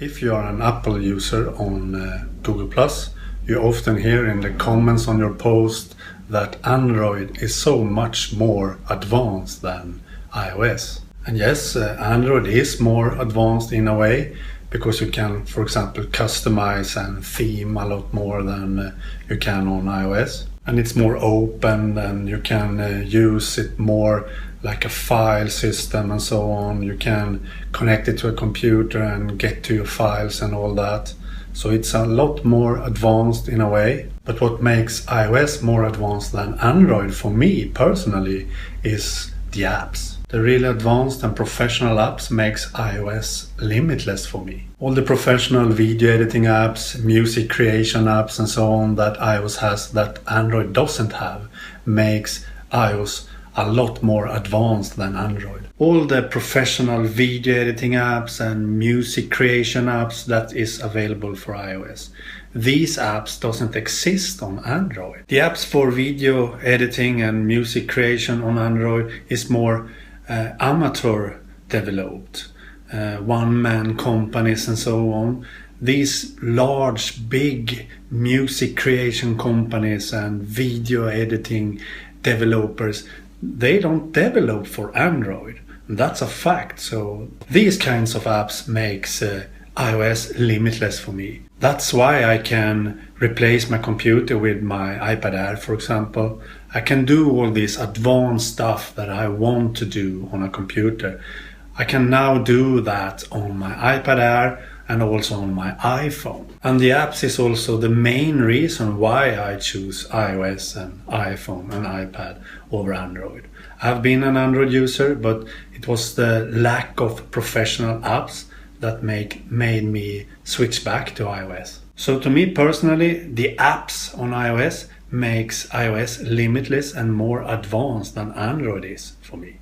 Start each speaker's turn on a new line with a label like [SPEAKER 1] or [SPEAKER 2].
[SPEAKER 1] If you are an Apple user on Google+, you often hear in the comments on your post that Android is so much more advanced than iOS. And yes, Android is more advanced in a way, because you can, for example, customize and theme a lot more than you can on iOS. And it's more open, and you can use it more like a file system and so on. You can connect it to a computer and get to your files and all that. So it's a lot more advanced in a way. But what makes iOS more advanced than Android for me personally is the apps. The really advanced and professional apps makes iOS limitless for me. All the professional video editing apps, music creation apps and so on that iOS has that Android doesn't have makes iOS a lot more advanced than Android. All the professional video editing apps and music creation apps that is available for iOS, these apps doesn't exist on Android. The apps for video editing and music creation on Android is more amateur developed, one-man companies and so on. These large, big music creation companies and video editing developers, they don't develop for Android. That's a fact. So these kinds of apps makes iOS limitless for me. That's why I can replace my computer with my iPad Air, for example. I can do all this advanced stuff that I want to do on a computer. I can now do that on my iPad Air and also on my iPhone. And the apps is also the main reason why I choose iOS and iPhone and iPad over Android. I've been an Android user, but it was the lack of professional apps that made me switch back to iOS. So to me personally, the apps on iOS makes iOS limitless and more advanced than Android is for me.